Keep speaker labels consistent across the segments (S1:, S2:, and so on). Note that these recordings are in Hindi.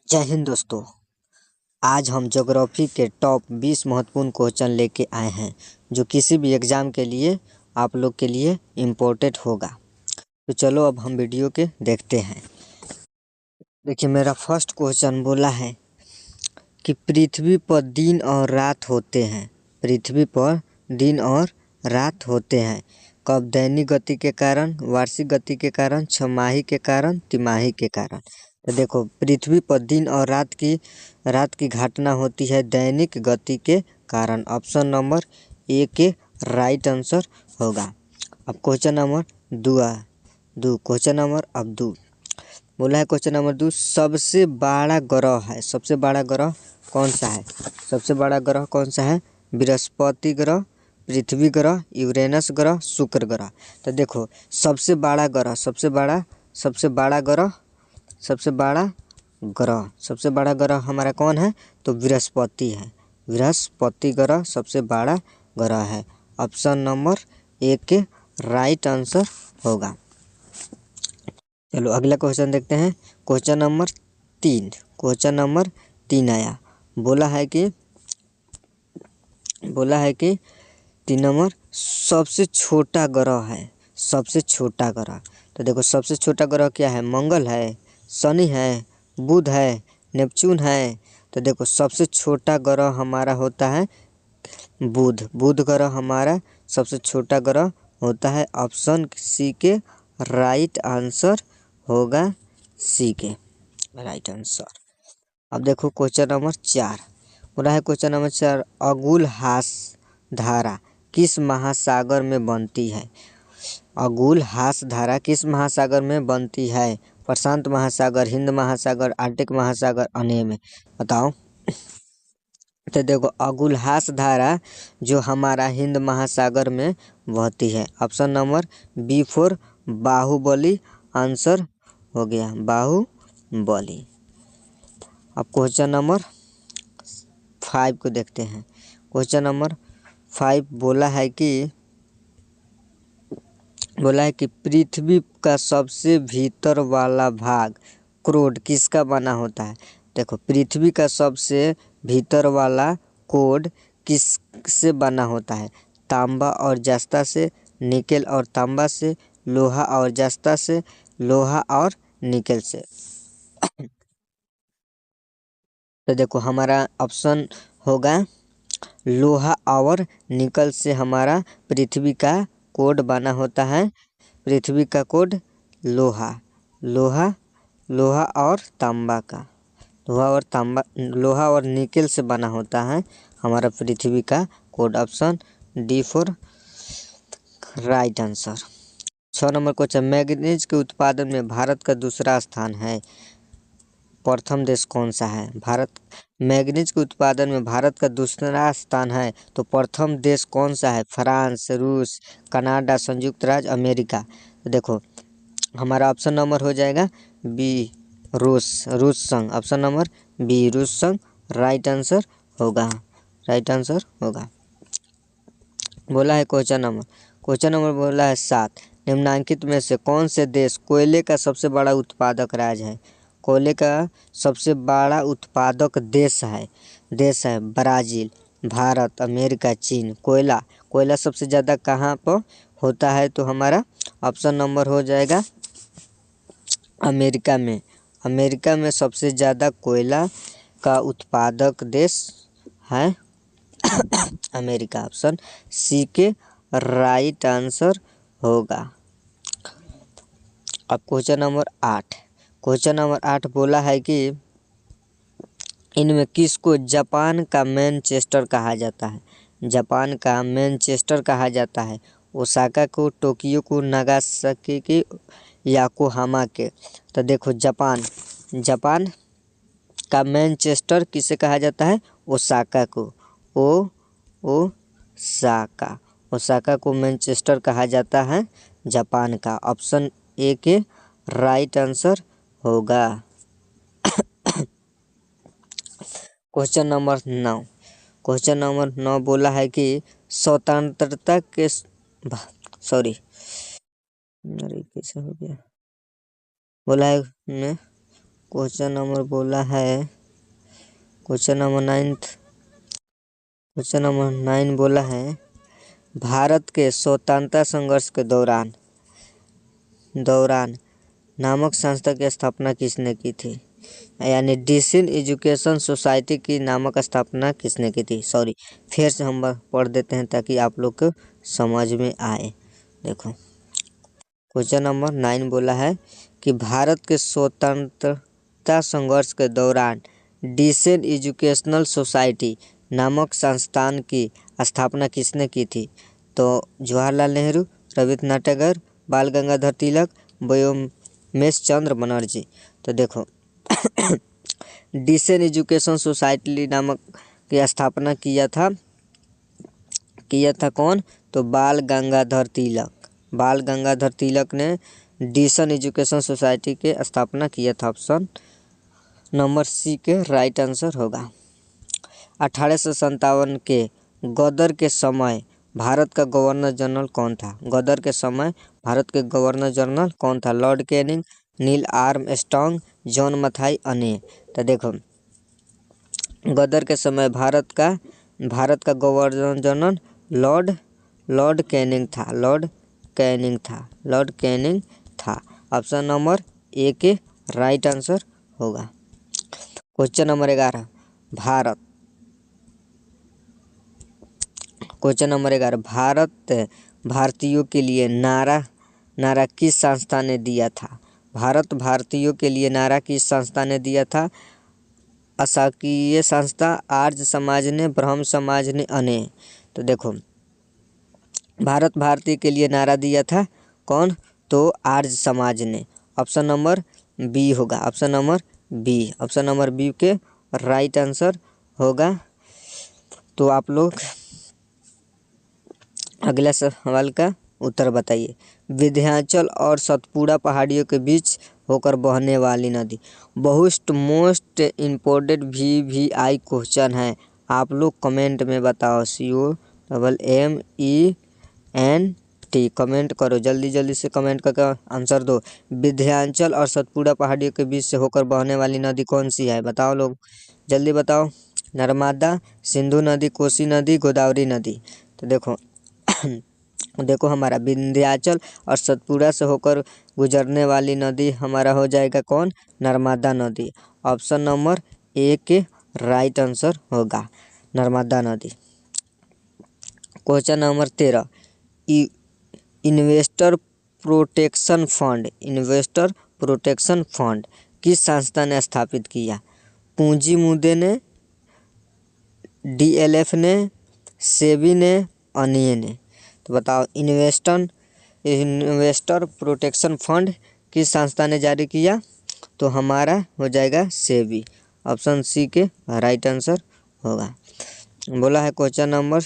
S1: जय हिंद दोस्तों। आज हम ज्योग्राफी के टॉप 20 महत्वपूर्ण क्वेश्चन लेके आए हैं जो किसी भी एग्ज़ाम के लिए आप लोग के लिए इम्पोर्टेंट होगा। तो चलो अब हम वीडियो के देखते हैं। देखिए, मेरा फर्स्ट क्वेश्चन बोला है कि पृथ्वी पर दिन और रात होते हैं। पृथ्वी पर दिन और रात होते हैं कब? दैनिक गति के कारण, वार्षिक गति के कारण, छमाही के कारण, तिमाही के कारण। तो देखो, पृथ्वी पर दिन और रात की घटना होती है दैनिक गति के कारण। ऑप्शन नंबर ए के राइट आंसर होगा। अब क्वेश्चन नंबर क्वेश्चन नंबर अब दो बोला है। क्वेश्चन नंबर 2, सबसे बड़ा ग्रह है। सबसे बड़ा ग्रह कौन सा है? सबसे बड़ा ग्रह कौन सा है? बृहस्पति ग्रह, पृथ्वी ग्रह, यूरेनस ग्रह, शुक्र ग्रह। तो देखो, सबसे बड़ा ग्रह सबसे बड़ा ग्रह हमारा कौन है? तो बृहस्पति है। बृहस्पति ग्रह सबसे बड़ा ग्रह है। ऑप्शन नंबर ए के राइट आंसर होगा। चलो अगला क्वेश्चन देखते हैं। क्वेश्चन नंबर 3 आया। बोला है कि 3 नंबर सबसे छोटा ग्रह है। सबसे छोटा ग्रह, तो देखो सबसे छोटा ग्रह क्या है? मंगल है, शनि है, बुध है, नेपच्यून है। तो देखो सबसे छोटा ग्रह हमारा होता है बुध ग्रह हमारा सबसे छोटा ग्रह होता है। ऑप्शन सी के राइट आंसर होगा। सी के राइट आंसर। अब देखो क्वेश्चन नंबर 4 बोला है। क्वेश्चन नंबर 4, अगुलहास धारा किस महासागर में बनती है? अगुलहास धारा किस महासागर में बनती है? प्रशांत महासागर, हिंद महासागर, आर्कटिक महासागर, अनियमित। बताओ। तो देखो, अगुलहास धारा जो हमारा हिंद महासागर में बहती है। Option number B for Baahubali answer हो गया, बाहुबली। अब क्वेश्चन नंबर 5 को देखते हैं। क्वेश्चन नंबर 5 बोला है कि पृथ्वी का सबसे भीतर वाला भाग कोर किसका बना होता है? देखो, पृथ्वी का सबसे भीतर वाला कोर किससे बना होता है? तांबा और जस्ता से, निकेल और तांबा से, लोहा और जस्ता से, लोहा और निकेल से। तो देखो हमारा ऑप्शन होगा लोहा और निकल से हमारा पृथ्वी का कोड बना होता है। पृथ्वी का कोड लोहा और तांबा का लोहा और निकेल से बना होता है हमारा पृथ्वी का code. Option D for right answer. 6 number question, manganese के उत्पादन में भारत का दूसरा स्थान है। प्रथम देश कौन सा है? मैग्नीज के उत्पादन में भारत का दूसरा स्थान है, तो प्रथम देश कौन सा है? फ्रांस, रूस, कनाडा, संयुक्त राज्य अमेरिका। तो देखो हमारा ऑप्शन नंबर हो जाएगा बी, रूस संघ। ऑप्शन नंबर बी, रूस संघ राइट आंसर होगा। बोला है क्वेश्चन नंबर बोला है 7, निम्नलिखित में से कौन से देश कोयले का सबसे बड़ा उत्पादक राज्य है? कोयले का सबसे बड़ा उत्पादक देश है ब्राज़ील, भारत, अमेरिका, चीन। कोयला सबसे ज़्यादा कहाँ पर होता है? तो हमारा ऑप्शन नंबर हो जाएगा अमेरिका में सबसे ज़्यादा कोयला का उत्पादक देश है अमेरिका। ऑप्शन सी के राइट आंसर होगा। अब क्वेश्चन नंबर 8 बोला है कि इनमें किसको जापान का मैनचेस्टर कहा जाता है? जापान का मैनचेस्टर कहा जाता है। ओसाका को, टोक्यो को, नागासाकी की, योकोहामा के। तो देखो जापान का मैनचेस्टर किसे कहा जाता है? ओसाका को। ओसाका को मैनचेस्टर कहा जाता है जापान का। ऑप्शन ए के राइट आंसर होगा। क्वेश्चन नंबर 9 बोला है कि स्वतंत्रता के कैसे हो गया? बोला है क्वेश्चन नंबर बोला है, क्वेश्चन नंबर 9 बोला है, भारत के स्वतंत्रता संघर्ष के दौरान नामक संस्था की स्थापना किसने की थी? यानी डिसिन एजुकेशन सोसाइटी की नामक स्थापना किसने की थी? सॉरी, फिर से हम पढ़ देते हैं ताकि आप लोग को समझ में आए। देखो क्वेश्चन नंबर 9 बोला है कि भारत के स्वतंत्रता संघर्ष के दौरान डिसिन एजुकेशनल सोसाइटी नामक संस्थान की स्थापना किसने की थी? तो जवाहरलाल नेहरू, रविन्द्रनाथ टैगोर, बाल गंगाधर तिलक, व्योमेश चंद्र बनर्जी। तो देखो डिसिन एजुकेशन सोसाइटी नामक की स्थापना किया था कौन? तो बाल गंगाधर तिलक ने डिसिन एजुकेशन सोसाइटी के स्थापना किया था। ऑप्शन नंबर सी के राइट आंसर होगा। 1857 के गदर के समय भारत का गवर्नर जनरल कौन था? गदर के समय भारत के गवर्नर जनरल कौन था? Lord Canning, Neil Armstrong, John Mathai, अने। तो देखो गदर के समय भारत का गवर्नर जनरल लॉर्ड कैनिंग था। ऑप्शन नंबर ए के राइट आंसर होगा। क्वेश्चन नंबर 11 भारतीयों के लिए नारा किस संस्था ने दिया था? भारत भारतीयों के लिए नारा किस संस्था ने दिया था? अशासकीय संस्था, आर्य समाज ने, ब्रह्म समाज ने, अने। तो देखो भारत भारतीय के लिए नारा दिया था कौन? तो आर्य समाज ने। ऑप्शन नंबर बी होगा। ऑप्शन नंबर बी के राइट आंसर होगा। तो आप लोग अगला सवाल का उत्तर बताइए। विंध्याचल और सतपुड़ा पहाड़ियों के बीच होकर बहने वाली नदी। मोस्ट इम्पोर्टेंट VVI क्वेश्चन है। आप लोग कमेंट में बताओ। COMMENT कमेंट करो, जल्दी से कमेंट करके आंसर दो। विंध्याचल और सतपुड़ा पहाड़ियों के बीच से होकर बहने वाली नदी कौन सी है? बताओ लोग, जल्दी बताओ। नर्मदा, सिंधु नदी, कोसी नदी, गोदावरी नदी। तो देखो हमारा विंध्याचल और सतपुड़ा से होकर गुजरने वाली नदी हमारा हो जाएगा कौन? नर्मदा नदी। ऑप्शन नंबर ए के राइट आंसर होगा, नर्मदा नदी। Question number 13 investor protection fund किस संस्था ने स्थापित किया? पूंजी मुद्दे ने, DLF ने, सेबी ने, अनिए ने। तो बताओ इन्वेस्टर प्रोटेक्शन फंड किस संस्था ने जारी किया? तो हमारा हो जाएगा सेबी। ऑप्शन सी के राइट आंसर होगा। बोला है क्वेश्चन नंबर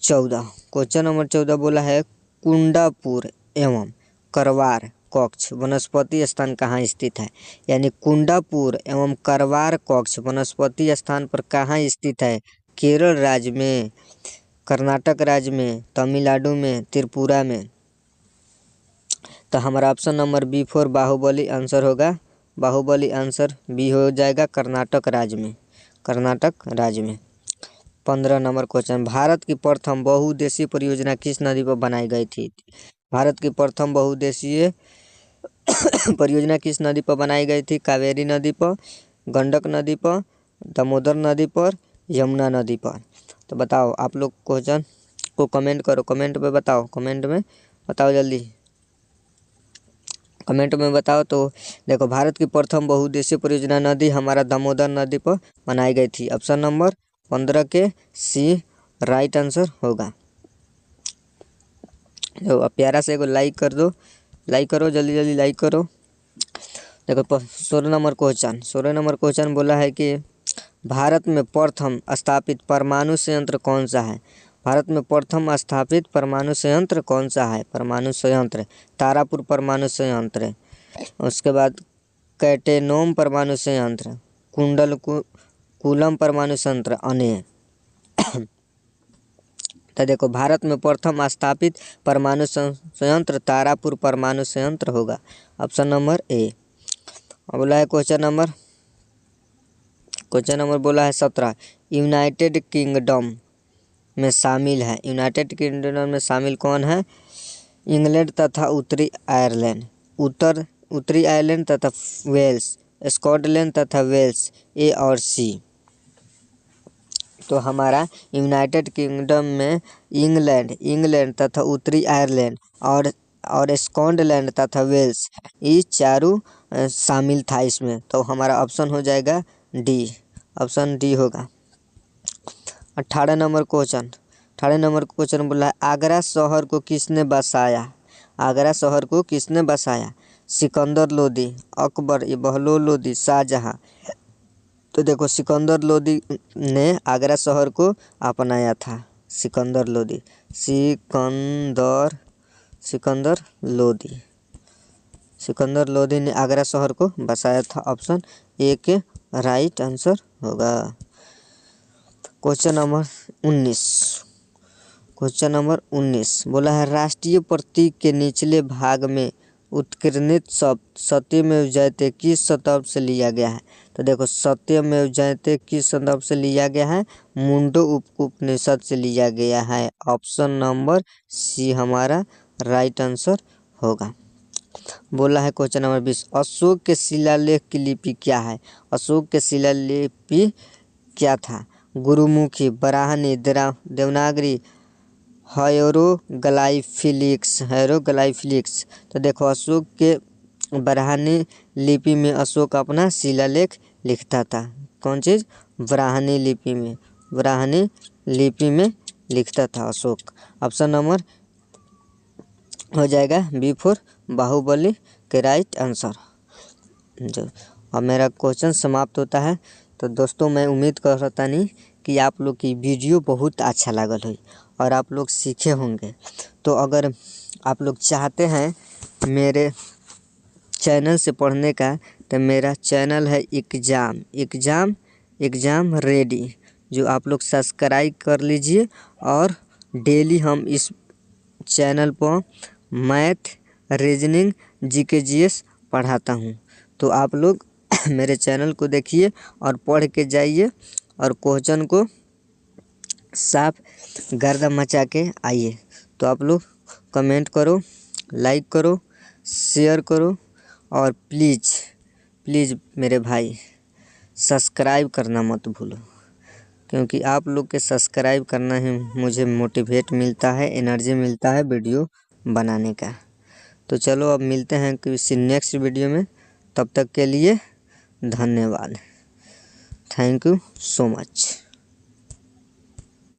S1: 14 बोला है कुंडापुर एवं करवार कक्ष वनस्पति स्थान कहाँ स्थित है? यानी कुंडापुर एवं करवार कक्ष वनस्पति स्थान पर कहाँ स्थित है? केरल राज्य में, कर्नाटक राज्य में, तमिलनाडु में, त्रिपुरा में। तो हमारा option number B4 Baahubali answer होगा। बाहुबली आंसर बी हो जाएगा, कर्नाटक राज्य में। 15 नंबर क्वेश्चन, भारत की प्रथम बहुउद्देशीय परियोजना किस नदी पर बनाई गई थी? भारत की प्रथम बहुउद्देशीय परियोजना किस नदी पर बनाई गई थी? कावेरी नदी पर, गंडक नदी पर, दामोदर नदी पर, यमुना नदी पर। तो बताओ आप लोग क्वेश्चन को कमेंट करो, कमेंट में बताओ जल्दी कमेंट में बताओ। तो देखो भारत की प्रथम बहुउद्देशीय परियोजना नदी हमारा दामोदर नदी पर बनाई गई थी। ऑप्शन नंबर 15 के सी राइट आंसर होगा। तो प्यारा से एगो लाइक करो, जल्दी लाइक करो। देखो 16 नंबर क्वेश्चन बोला है कि भारत में प्रथम स्थापित परमाणु संयंत्र कौन सा है? भारत में प्रथम स्थापित परमाणु संयंत्र कौन सा है? परमाणु संयंत्र तारापुर परमाणु संयंत्र, उसके बाद कैटेनोम परमाणु संयंत्र, कूलम परमाणु संयंत्र, अने। तो देखो भारत में प्रथम स्थापित परमाणु संयंत्र तारापुर परमाणु संयंत्र होगा। Option number A. अब बोला है क्वेश्चन नंबर बोला है 17। यूनाइटेड किंगडम में शामिल है, यूनाइटेड किंगडम में शामिल कौन है? इंग्लैंड तथा उत्तरी आयरलैंड, उत्तरी आयरलैंड तथा वेल्स, स्कॉटलैंड तथा वेल्स, ए और सी। तो हमारा यूनाइटेड किंगडम में इंग्लैंड तथा उत्तरी आयरलैंड और स्कॉटलैंड तथा वेल्स, ये चारों शामिल था इसमें। तो हमारा ऑप्शन हो जाएगा डी, ऑप्शन डी होगा। 18 नंबर क्वेश्चन बोला है आगरा शहर को किसने बसाया? आगरा शहर को किसने बसाया? सिकंदर लोदी, अकबर, बहलोल लोदी, शाहजहां। तो देखो सिकंदर लोदी ने आगरा शहर को अपनाया था। सिकंदर लोदी ने आगरा शहर को बसाया था। ऑप्शन ए के राइट आंसर होगा। क्वेश्चन नंबर 19 बोला है राष्ट्रीय प्रतीक के निचले भाग में उत्कीर्णित शब्द सत्यमेव जयते किस शब्द से लिया गया है? तो देखो सत्यमेव जयते किस शब्द से लिया गया है? मुंडो उपनिषद से लिया गया है। ऑप्शन नंबर सी हमारा राइट आंसर होगा। बोला है क्वेश्चन नंबर 20 अशोक के शिलालेख की लिपि क्या है? अशोक के शिलालिपि क्या था? गुरुमुखी, बराहनी, देवनागरी, हेरोग्लाइफिक्स। तो देखो अशोक के ब्राह्मी लिपि में अशोक अपना शिलालेख लिखता था। कौन चीज़? ब्राह्मी लिपि में लिखता था अशोक। ऑप्शन नंबर हो जाएगा बी4 बाहुबली के राइट आंसर। जो अब मेरा क्वेश्चन समाप्त होता है। तो दोस्तों मैं उम्मीद कर रहा नहीं कि आप लोग की वीडियो बहुत अच्छा लागल है और आप लोग सीखे होंगे। तो अगर आप लोग चाहते हैं मेरे चैनल से पढ़ने का, तो मेरा चैनल है एग्ज़ाम रेडी, जो आप लोग सब्सक्राइब कर लीजिए। और डेली हम इस चैनल पर मैथ, रीजनिंग, जीके जीएस पढ़ाता हूँ। तो आप लोग मेरे चैनल को देखिए और पढ़ के जाइए और क्वेश्चन को साफ गर्दा मचा के आइए। तो आप लोग कमेंट करो, लाइक करो, शेयर करो और प्लीज़ मेरे भाई सब्सक्राइब करना मत भूलो, क्योंकि आप लोग के सब्सक्राइब करना ही मुझे मोटिवेट मिलता है, एनर्जी मिलता है वीडियो बनाने का। तो चलो अब मिलते हैं किसी नेक्स्ट वीडियो में। तब तक के लिए धन्यवाद। Thank you so much.